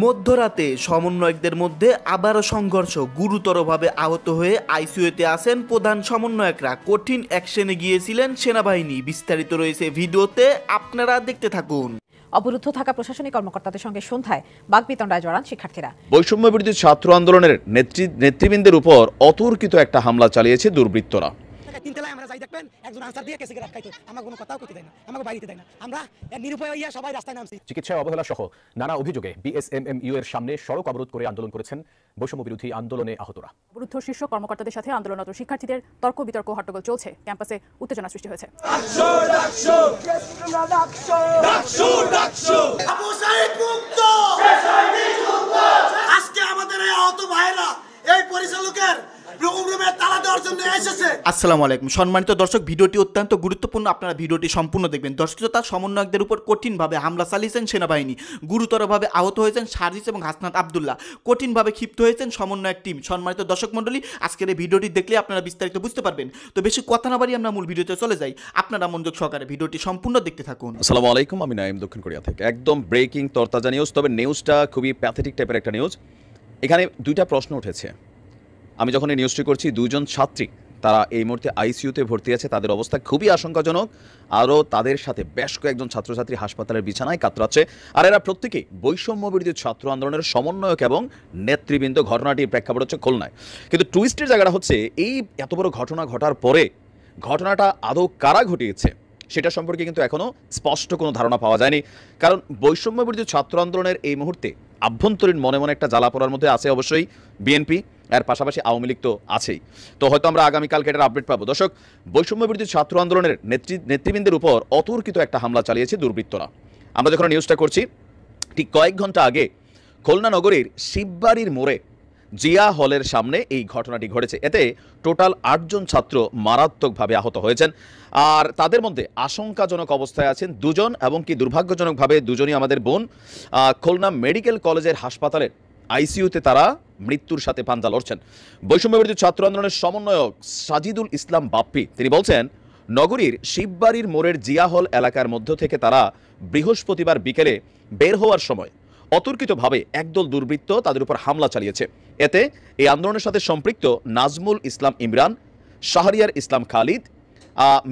মধ্যরাতে সমন্বয়কদের মধ্যে আবারও সংঘর্ষ, গুরুতরভাবে আহত হয়ে আইসিইউতে আছেন প্রধান সমন্বয়করা। কঠিন অ্যাকশনে গিয়েছিলেন সেনাবাহিনী। বিস্তারিত রয়েছে ভিডিওতে, আপনারা দেখতে থাকুন। অবরুদ্ধ থাকা প্রশাসনিক কর্মকর্তাদের সঙ্গে সন্ধ্যায় বাকবিতণ্ডায় জড়ান শিক্ষার্থীরা। বৈষম্য বিরোধী ছাত্র আন্দোলনের নেতৃবৃন্দের উপর অতর্কিত একটা হামলা চালিয়েছে দুর্বৃত্তরা। তিনতলায় আমরা যাই দেখবেন একজন আনসার দিয়ে কেসে রাখাইতো, আমাকে কোনো কথাও কইতে দেয় না, আমাকে বাড়িতে দেয় না, আমরা নিরুপায় হইয়া সবাই রাস্তায় নামছি। চিকিৎসায় অবহেলা সহ নানা অভিযোগে বিএসএমএমইউ এর সামনে সড়ক অবরোধ করে আন্দোলন করেছেন বৈষম্য বিরোধী আন্দোলনে আহতরা। অবরুদ্ধ শীর্ষ কর্মকর্তাদের সাথে আন্দোলনরত শিক্ষার্থীদের তর্ক বিতর্ক হট্টগোল চলছে। ক্যাম্পাসে উত্তেজনা সৃষ্টি হয়েছে। আজকে আমাদের এই আহত ভাইরা এই পরিচালকের আসসালামু আলাইকুম সম্মানিত দর্শক, ভিডিওটি অত্যন্ত গুরুত্বপূর্ণ, আপনারা ভিডিওটি সম্পূর্ণ দেখবেন। দর্শকতা, সমন্বয়কদের উপর কঠিনভাবে হামলা চালিয়েছেন সেনাবাহিনী। গুরুতরভাবে আহত হয়েছেন সার্জিস এবং হাসনাত আবদুল্লাহ। কঠিনভাবে ক্ষিপ্ত হয়েছেন সমন্বয়ক টিম। সম্মানিত দর্শক মণ্ডলী, আজকের এই ভিডিওটি দেখলে আপনারা বিস্তারিত বুঝতে পারবেন। তো বেশি কথা না বাড়িয়ে আমরা মূল ভিডিওতে চলে যাই। আপনারা মনোযোগ সহকারে ভিডিওটি সম্পূর্ণ দেখতে থাকুন। আসসালামু আলাইকুম, আমি নাইম, দক্ষিণ কোরিয়া থেকে। একদম ব্রেকিং তরতাজা নিউজ, তবে নিউজটা খুবই প্যাথেটিক টাইপের একটা নিউজ। এখানে দুইটা প্রশ্ন উঠেছে। আমি যখন এই নিউজটি করছি, দুইজন ছাত্রী তারা এই মুহূর্তে আইসিইউতে ভর্তি আছে। তাদের অবস্থা খুবই আশঙ্কাজনক। আরও তাদের সাথে বেশ কয়েকজন ছাত্রছাত্রী হাসপাতালের বিছানায় কাতরাচ্ছে। আর এরা প্রত্যেকেই বৈষম্য বিরোধী ছাত্র আন্দোলনের সমন্বয়ক এবং নেতৃবৃন্দ। ঘটনাটির প্রেক্ষাপট হচ্ছে খুলনায়। কিন্তু টুইস্টের জায়গাটা হচ্ছে, এই এত বড় ঘটনা ঘটার পরে ঘটনাটা আদৌ কারা ঘটিয়েছে সেটা সম্পর্কে কিন্তু এখনও স্পষ্ট কোনো ধারণা পাওয়া যায়নি। কারণ বৈষম্য বিরোধী ছাত্র আন্দোলনের এই মুহূর্তে আভ্যন্তরীণ মনে মনে একটা জ্বালা পড়ার মধ্যে আছে অবশ্যই বিএনপি, এর পাশাপাশি আওয়ামী লীগ তো আছেই। তো হয়তো আমরা আগামীকালকে এটার আপডেট পাবো। দর্শক, বৈষম্য বিরোধী ছাত্র আন্দোলনের নেতৃবৃন্দের উপর অতর্কিত একটা হামলা চালিয়েছে দুর্বৃত্তরা। আমরা যখন নিউজটা করছি, ঠিক কয়েক ঘন্টা আগে খুলনা নগরীর শিববাড়ির মোড়ে জিয়া হলের সামনে এই ঘটনাটি ঘটেছে। এতে টোটাল 8 জন ছাত্র মারাত্মকভাবে আহত হয়েছেন। আর তাদের মধ্যে আশঙ্কাজনক অবস্থায় আছেন 2 জন, এবং কি দুর্ভাগ্যজনকভাবে 2 জনই আমাদের বোন। খুলনা মেডিকেল কলেজের হাসপাতালের আইসিইউতে তারা মৃত্যুর সাথে পাঞ্জা লড়ছেন। বৈষম্য বিরোধী ছাত্র আন্দোলনের সমন্বয়ক সাজিদুল ইসলাম বাপ্পি তিনি বলছেন, নগরীর শিববাড়ির মোড়ের জিয়া হল এলাকার মধ্য থেকে তারা বৃহস্পতিবার বিকেলে বের হওয়ার সময় অতর্কিতভাবে একদল দুর্বৃত্ত তাদের উপর হামলা চালিয়েছে। এতে এই আন্দোলনের সাথে সম্পৃক্ত নাজমুল ইসলাম ইমরান, শাহরিয়ার ইসলাম খালিদ,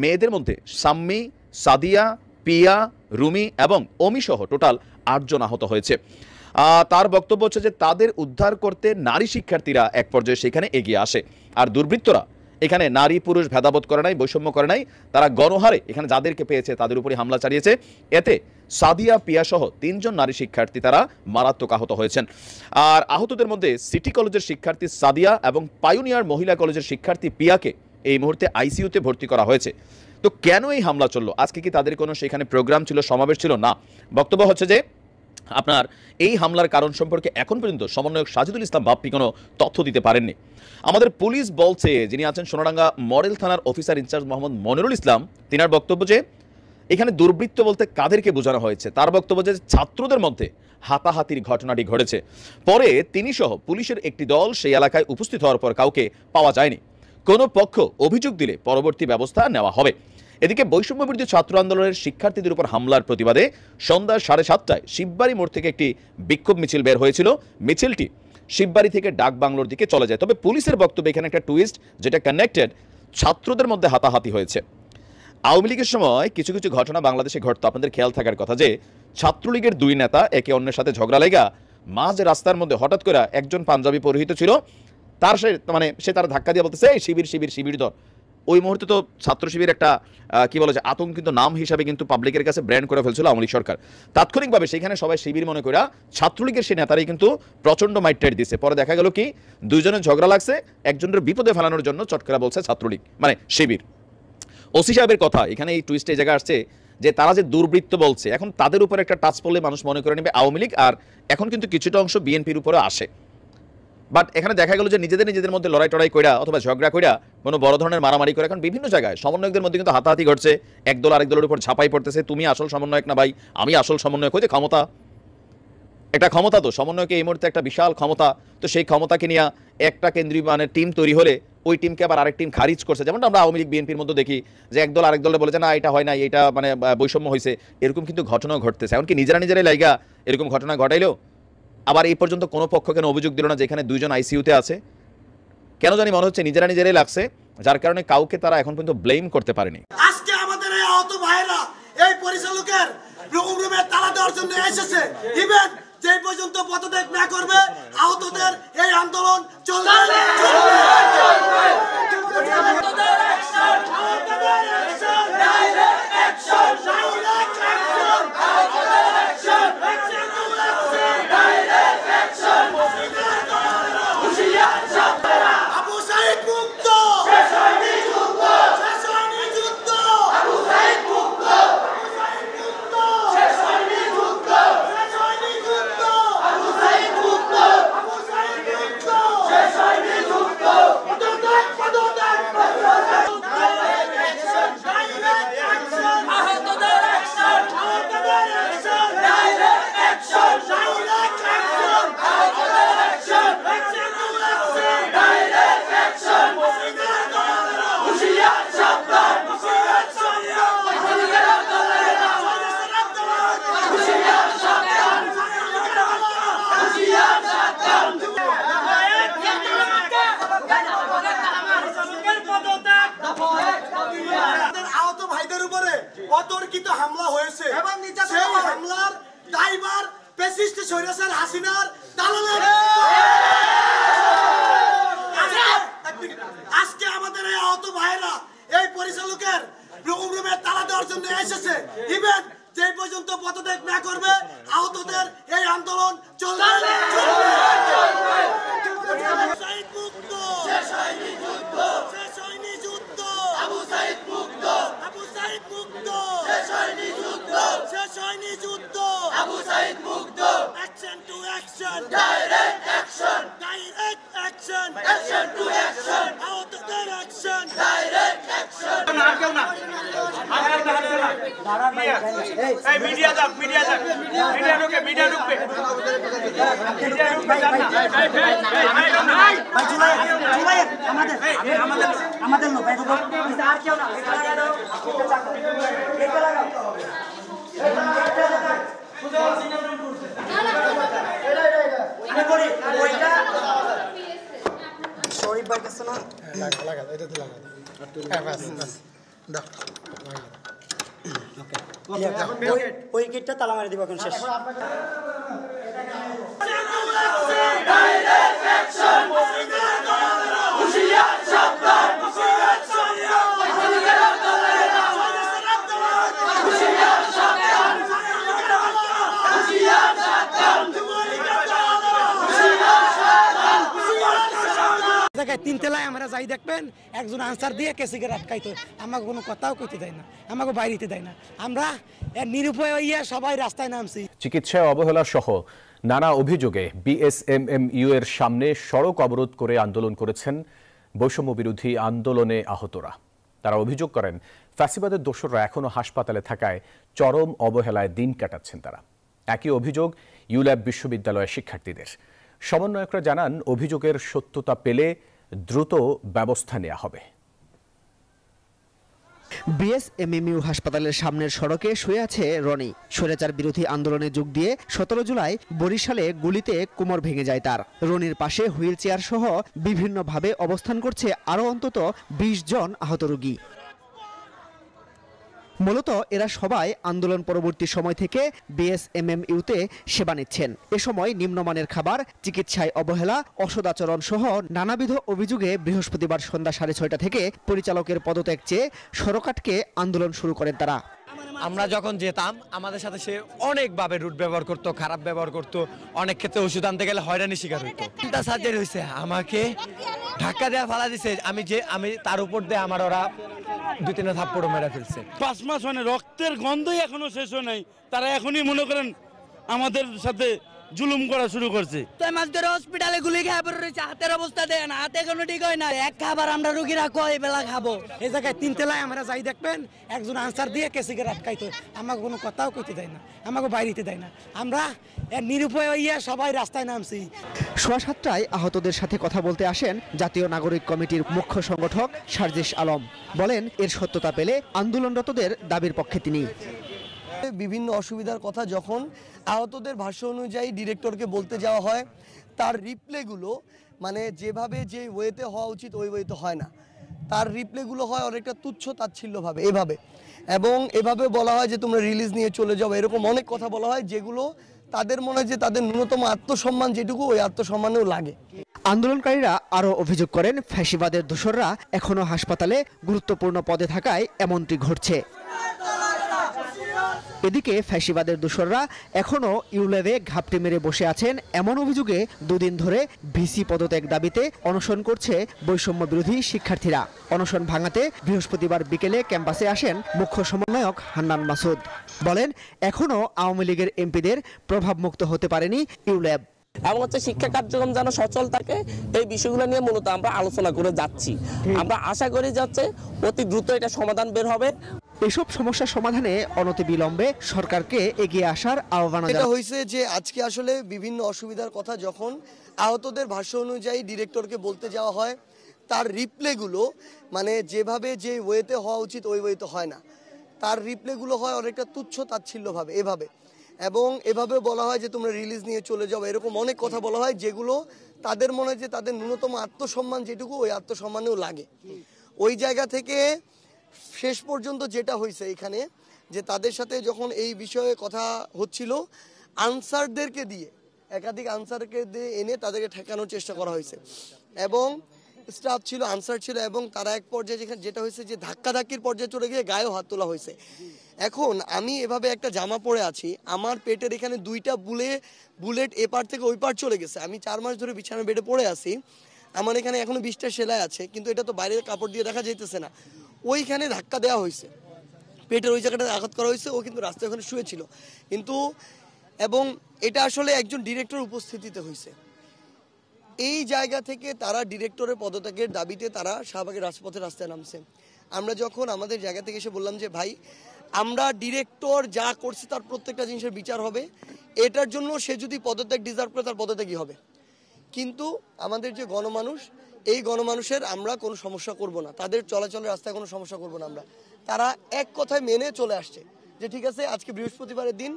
মেয়েদের মধ্যে সাম্মি, সাদিয়া, পিয়া, রুমি এবং অমি সহ টোটাল 8 জন আহত হয়েছে। তার বক্তব্য হচ্ছে যে তাদের উদ্ধার করতে নারী শিক্ষার্থীরা এক পর্যায়ে সেখানে এগিয়ে আসে। আর দুর্বৃত্তরা এখানে নারী পুরুষ ভেদাভেদ করে নাই, বৈষম্য করে নাই। তারা গণহারে এখানে যাদেরকে পেয়েছে তাদের উপরে হামলা চালিয়েছে। এতে সাদিয়া, পিয়া সহ 3 জন নারী শিক্ষার্থী তারা মারাত্মক আহত হয়েছেন। আর আহতদের মধ্যে সিটি কলেজের শিক্ষার্থী সাদিয়া এবং পায়োনিয়ার মহিলা কলেজের শিক্ষার্থী পিয়াকে এই মুহূর্তে আইসিইউতে ভর্তি করা হয়েছে। তো কেন এই হামলা চললো? আজকে কি তাদের কোনো সেখানে প্রোগ্রাম ছিল, সমাবেশ ছিল? না। বক্তব্য হচ্ছে যে আপনার এই হামলার কারণ সম্পর্কে এখন পর্যন্ত সমন্বয়ক সাজিদুল ইসলাম বাপ্পি কোনো তথ্য দিতে পারেননি। আমাদের পুলিশ বলছে, যিনি আছেন সোনাডাঙ্গা মডেল থানার অফিসার ইনচার্জ মোহাম্মদ মনিরুল ইসলাম, তিনার বক্তব্য যে এখানে দুর্বৃত্ত বলতে কাদেরকে বোঝানো হয়েছে। তার বক্তব্য যে ছাত্রদের মধ্যে হাতাহাতির ঘটনাটি ঘটেছে। পরে তিনি সহ পুলিশের একটি দল সেই এলাকায় উপস্থিত হওয়ার পর কাউকে পাওয়া যায়নি। কোনো পক্ষ অভিযোগ দিলে পরবর্তী ব্যবস্থা নেওয়া হবে। এদিকে বৈষম্য বিরোধী ছাত্র আন্দোলনের শিক্ষার্থীদের উপর হামলার প্রতিবাদে সন্ধ্যা 7:30টায় শিববাড়ি মোড় থেকে একটি বিক্ষোভ মিছিল বের হয়েছিল। মিছিলটি শিববাড়ি থেকে ডাক বাংলোর দিকে চলে যায়। তবে পুলিশের বক্তব্যে এখানে একটা টুইস্ট, যেটা কানেক্টেড। ছাত্রদের মধ্যে হাতাহাতি হয়েছে। আওয়ামী লীগের সময় কিছু কিছু ঘটনা বাংলাদেশে ঘটতো, আপনাদের খেয়াল থাকার কথা যে ছাত্রলীগের 2 নেতা একে অন্যের সাথে ঝগড়া লেগা মাঝ রাস্তার মধ্যে হঠাৎ করে একজন পাঞ্জাবি পরিহিত ছিল, তার সে তার ধাক্কা দিয়ে বলতেছে এই শিবির শিবির শিবির ধর। ওই মুহূর্তে তো ছাত্র শিবির একটা কি বলে যে আতঙ্কিত নাম হিসাবে কিন্তু পাবলিকের কাছে ব্র্যান্ড করে ফেলছিল আওয়ামী লীগ সরকার। তাৎক্ষণিকভাবে সেখানে সবাই শিবির মনে করে ছাত্রলীগের সেই নেতারাই কিন্তু প্রচণ্ড মাইট দিচ্ছে। পরে দেখা গেল কি 2 জনের ঝগড়া লাগছে, একজনের বিপদে ফেলানোর জন্য চটকরা বলছে ছাত্রলীগ মানে শিবির। ওসি সাহেবের কথা এখানে এই টুইস্টে এই জায়গায় আসছে যে তারা যে দুর্বৃত্ত বলছে, এখন তাদের উপর একটা টাচ পড়লে মানুষ মনে করে নেবে আওয়ামী লীগ। আর এখন কিন্তু কিছুটা অংশ বিএনপির উপরে আসে। বাট এখানে দেখা গেল যে নিজেদের মধ্যে লড়াই টড়াই কইরা অথবা ঝগড়া কইরা কোনো বড় ধরনের মারামারি করে এখন বিভিন্ন জায়গায় সমন্বয়কদের মধ্যে কিন্তু হাতাহাতি ঘটছে। একদল আরেক দলের উপর ঝাঁপাই পড়তেছে, তুমি আসল সমন্বয়ক না ভাই, আমি আসল সমন্বয়ক। হয়েছে ক্ষমতা, একটা ক্ষমতা, তো সমন্বয়কে এই মুহূর্তে একটা বিশাল ক্ষমতা। তো সেই ক্ষমতাকে নিয়ে একটা কেন্দ্রীয় মানে টিম তৈরি হলে ওই টিমকে আবার আরেক টিম খারিজ করছে। যেমনটা আমরা আওয়ামী লীগ বিএনপির মধ্যে দেখি যে একদল আরেক দলে বলে যে না এটা হয় না, এটা মানে বৈষম্য হয়েছে। এরকম কিন্তু ঘটনাও ঘটতেছে। এমনকি নিজেরাই লাইগা এরকম ঘটনা ঘটাইলেও আবার এই পর্যন্ত কোনো পক্ষ কেন অভিযোগ দিল না যেখানে 2 জন আইসিইউতে আছে? কেন জানি মনে হচ্ছে নিজেরা নিজেরাই লাগছে, যার কারণে কাউকে তারা এখন পর্যন্ত ব্লেম করতে পারেনি। আজকে আমাদের এই আহত ভাইরা এই পরিচালকের রুমে তালা দেওয়ার জন্য এসেছে। ইভেন যে পর্যন্ত পদত্যাগ না করবে আহতদের এই আন্দোলন চলবে। আহত ভাইদের উপরে অতর্কিত হামলা হয়েছে, সেই হামলার দায়ভার ফ্যাসিস্ট স্বৈরাচার হাসিনার দালালের। আজকে আমাদের এই আহত ভাইরা এই পরিচালকের রুমে তালা দেওয়ার জন্য এসেছে। ইভেন যে পর্যন্ত পদত্যাগ না করবে আহতদের এই আন্দোলন চলবে। আমাদের লোক আর কেউ না শরীফ ভাই কাছে না লাগা এটা তো লাগা ওই গেটটা তালা মারি দিব এখন শেষ। তিন তলায় আমরা যাই দেখবেন একজন আনসার দিয়ে কেসিকে আটকাইতো, আমাকে কোনো কথাও কইতে দেয় না, আমাকে বাইরেতে দেয় না। আমরা নিরুপায় হইয়া সবাই রাস্তায় নামছি। চিকিৎসায় অবহেলা সহ নানা অভিযোগে বিএসএমএমইউ এর সামনে সড়ক অবরোধ করে আন্দোলন করেছেন বৈষম্য বিরোধী আন্দোলনে আহতরা। তারা অভিযোগ করেন ফ্যাসিবাদের দোসররা এখনো হাসপাতালে থাকায় চরম অবহেলায় দিন কাটাচ্ছেন তারা। একই অভিযোগ ইউল্যাব বিশ্ববিদ্যালয়ের শিক্ষার্থীদের। সমন্বয়করা জানান অভিযোগের সত্যতা পেলে দ্রুত ব্যবস্থা নেওয়া হবে। বিএসএমএমইউ হাসপাতালের সামনের সড়কে শুয়ে আছে রনি। স্বৈরাচার বিরোধী আন্দোলনে যোগ দিয়ে 17 জুলাই বরিশালে গুলিতে কোমর ভেঙে যায় তার। রনির পাশে হুইল চেয়ার সহ বিভিন্নভাবে অবস্থান করছে আরও অন্তত 20 জন আহত রোগী। মূলত এরা সবাই আন্দোলন পরবর্তী সময় থেকে বিএসএমএমইউতে সেবা নিচ্ছেন। এ সময় নিম্নমানের খাবার, চিকিৎসায় অবহেলা, অসদাচরণ সহ নানাবিধ অভিযোগে বৃহস্পতিবার সন্ধ্যা 6:30 থেকে পরিচালকের পদত্যাগ চেয়ে সড়ক আটকে আন্দোলন শুরু করেন তারা। আমরা যখন যেতাম আমাদের সাথে সে অনেকভাবে রুট ব্যবহার করতো, খারাপ ব্যবহার করতো, অনেক ক্ষেত্রে ওষুধ আনতে গেলে হয়রানি শিকার হইতো। চিন্তা সার্জারি হয়েছে, আমাকে ধাক্কা দেওয়া ফালা দিছে, আমি তার উপর দিয়ে আমার ওরা 2-3 থাপ্পড় মেরে ফেলছে। 5 মাস মানে রক্তের গন্ধই এখনো শেষ হয় নাই, তারা এখনই মনে করেন আমাদের সাথে জুলুম করা শুরু করছে। তো মাস ধরে হসপিটালে গুলি খেয়ে পড়ে রয়েছে, হাতের অবস্থা দেয় না, হাতে কোনো ঠিক হয় না। এক খাবার আমরা রোগীরা কয় বেলা খাবো। এই জায়গায় 3 তলায় আমরা যাই দেখবেন একজন আনসার দিয়ে কেসিকে আটকাইতো, আমাকে কোনো কথাও কইতে দেয় না, আমাকে বাইরেতে দেয় না। আমরা নিরুপায় হইয়া সবাই রাস্তায় নামছি। 7:15টায় আহতদের সাথে কথা বলতে আসেন জাতীয় নাগরিক কমিটির মুখ্য সংগঠক সার্জিস আলম। বলেন এর সত্যতা পেলে আন্দোলনরতদের দাবির পক্ষে তিনি। বিভিন্ন অসুবিধার কথা যখন আহতদের ভাষ্য অনুযায়ী ডিরেক্টরকে বলতে যাওয়া হয়, তার রিপ্লেগুলো মানে যেভাবে যে ওয়েতে হওয়া উচিত ওই ওয়েতে হয় না, তার রিপ্লেগুলো হয় অনেকটা তুচ্ছ তাচ্ছিল্যভাবে এভাবে, এবং এভাবে বলা হয় যে তোমরা রিলিজ নিয়ে চলে যাও, এরকম অনেক কথা বলা হয় যেগুলো তাদের মনে হয় যে তাদের ন্যূনতম আত্মসম্মান যেটুকু ওই আত্মসম্মানেও লাগে। আন্দোলনকারীরা আরও অভিযোগ করেন, ফ্যাসিবাদের দোসররা এখনও হাসপাতালে গুরুত্বপূর্ণ পদে থাকায় এমনটি ঘটছে। এদিকে ফ্যাসিবাদের দোসররা এখনও ইউল্যাবে ঘাপটি মেরে বসে আছেন এমন অভিযোগে দুদিন ধরে ভিসি পদত্যাগ দাবিতে অনশন করছে বৈষম্য বিরোধী শিক্ষার্থীরা। অনশন ভাঙাতে বৃহস্পতিবার বিকেলে ক্যাম্পাসে আসেন মুখ্য সমন্বয়ক হান্নান মাসুদ। বলেন, এখনও আওয়ামী লীগের এমপিদের প্রভাবমুক্ত হতে পারেনি ইউল্যাব। এবং শিক্ষা কার্যক্রম যেন সচল থাকে, এই বিষয়গুলো নিয়ে মূলত আমরা আলোচনা করে যাচ্ছি। আমরা আশা করি যাচ্ছে অতি দ্রুত এটা সমাধান বের হবে। এসব সমস্যার সমাধানে অনতিবিলম্বে সরকারকে এগিয়ে আসার আহ্বান এটা হয়েছে যে আজকে আসলে বিভিন্ন অসুবিধার কথা যখন আহতদের ভাষ্য অনুযায়ী ডিরেক্টরকে বলতে যাওয়া হয়, তার রিপ্লেগুলো মানে যেভাবে যে ওয়েতে হওয়া উচিত ওই ওয়েতে হয় না, তার রিপ্লেগুলো হয় অনেকটা তুচ্ছ তাচ্ছিল্যভাবে এভাবে, এবং এভাবে বলা হয় যে তোমরা রিলিজ নিয়ে চলে যাও, এরকম অনেক কথা বলা হয় যেগুলো তাদের মনে হয় যে তাদের ন্যূনতম আত্মসম্মান যেটুকু ওই আত্মসম্মানেও লাগে। ওই জায়গা থেকে শেষ পর্যন্ত যেটা হয়েছে এখানে যে তাদের সাথে যখন এই বিষয়ে কথা হচ্ছিল, আনসারদেরকে দিয়ে একাধিক আনসারকে দিয়ে এনে তাদেরকে ঠেকানোর চেষ্টা করা হয়েছে, এবং স্টাফ ছিল, আনসার ছিল, এবং তারা এক পর্যায়ে যেটা হয়েছে যে ধাক্কাধাক্কির পর্যায়ে চলে গিয়ে গায়েও হাত তোলা হয়েছে। এখন আমি এভাবে একটা জামা পরে আছি, আমার পেটের এখানে 2টা বুলেট এপার থেকে ওই পার চলে গেছে, আমি 4 মাস ধরে বিছানার বেডে পড়ে আছি, আমার এখানে এখনো 20টা সেলাই আছে, কিন্তু এটা তো বাইরের কাপড় দিয়ে দেখা যাইতেছে না। ওইখানে ধাক্কা দেওয়া হয়েছে, পেটের ওই জায়গাটা আঘাত করা হয়েছে, ও কিন্তু রাস্তায় ওখানে শুয়েছিল, কিন্তু এবং এটা আসলে একজন ডিরেক্টর উপস্থিতিতে হয়েছে। এই জায়গা থেকে তারা ডিরেক্টরের পদত্যাগের দাবিতে তারা শাহবাগের রাজপথে রাস্তায় নামছে। আমরা যখন আমাদের জায়গা থেকে এসে বললাম যে ভাই, আমরা ডিরেক্টর যা করছে তার প্রত্যেকটা জিনিসের বিচার হবে, এটার জন্য সে যদি পদত্যাগ ডিজার্ভ করে তার পদত্যাগই হবে, কিন্তু আমাদের যে গণমানুষ, এই গণমানুষের আমরা কোনো সমস্যা করব না, তাদের চলাচলের রাস্তায় কোনো সমস্যা করব না আমরা। তারা এক কথায় মেনে চলে আসছে যে ঠিক আছে, আজকে বৃহস্পতিবারের দিন,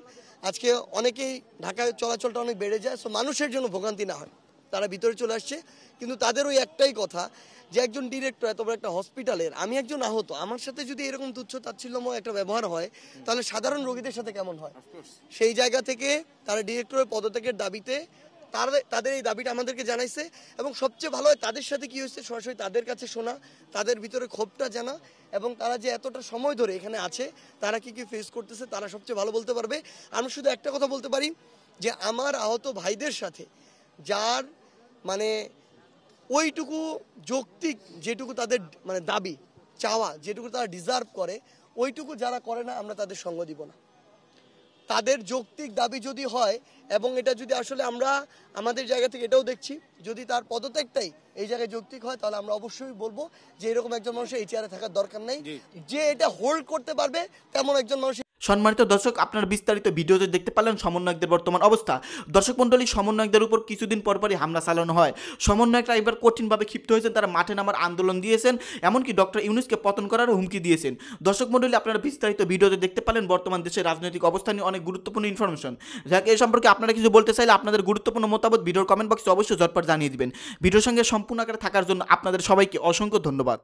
আজকে অনেকেই ঢাকায় চলাচলটা অনেক বেড়ে যায়, সো মানুষের জন্য ভোগান্তি না হয়, তারা ভিতরে চলে আসছে। কিন্তু তাদের ওই একটাই কথা যে একজন ডিরেক্টর এত বড় একটা হসপিটালের, আমি একজন আহত, আমার সাথে যদি এরকম তুচ্ছ তাচ্ছিল্যময় একটা ব্যবহার হয় তাহলে সাধারণ রোগীদের সাথে কেমন হয়। সেই জায়গা থেকে তারা ডিরেক্টরের পদত্যাগের দাবিতে তাদের এই দাবিটা আমাদেরকে জানাইছে, এবং সবচেয়ে ভালো হয় তাদের সাথে কি হয়েছে সরাসরি তাদের কাছে শোনা, তাদের ভিতরে ক্ষোভটা জানা, এবং তারা যে এতটা সময় ধরে এখানে আছে তারা কি কি ফেস করতেছে তারা সবচেয়ে ভালো বলতে পারবে। আমি শুধু একটা কথা বলতে পারি যে আমার আহত ভাইদের সাথে যার মানে ওইটুকু যৌক্তিক যেটুকু তাদের মানে দাবি চাওয়া, যেটুকু তারা ডিজার্ভ করে, ওইটুকু যারা করে না আমরা তাদের সঙ্গ দিব না। তাদের যৌক্তিক দাবি যদি হয়, এবং এটা যদি আসলে আমরা আমাদের জায়গা থেকে এটাও দেখছি, যদি তার পদত্যাগটাই এই জায়গায় যৌক্তিক হয় তাহলে আমরা অবশ্যই বলবো যে এরকম একজন মানুষের এই চেয়ারে থাকার দরকার নেই, যে এটা হোল্ড করতে পারবে তেমন একজন মানুষ। সম্মানিত দর্শক, আপনারা বিস্তারিত ভিডিওতে দেখতে পারলেন সমন্বয়কদের বর্তমান অবস্থা। দর্শক মণ্ডলী, সমন্বয়কদের উপর কিছুদিন পরপরই হামলা চালানো হয়। সমন্বয়করা এবার কঠিনভাবে ক্ষিপ্ত হয়েছেন, তারা মাঠে নামার আন্দোলন দিয়েছেন, এমনকি ডক্টর ইউনূসকে পতন করার হুমকি দিয়েছেন। দর্শক মণ্ডলী, আপনারা বিস্তারিত ভিডিওতে দেখতে পারলেন বর্তমান দেশের রাজনৈতিক অবস্থা নিয়ে অনেক গুরুত্বপূর্ণ ইনফরমেশন। যাক, এই সম্পর্কে আপনারা কিছু বলতে চাইলে আপনাদের গুরুত্বপূর্ণ মতামত ভিডিওর কমেন্ট বক্সে অবশ্যই ঝটপট জানিয়ে দিবেন। ভিডিওর সঙ্গে সম্পূর্ণ আকারে থাকার জন্য আপনাদের সবাইকে অসংখ্য ধন্যবাদ।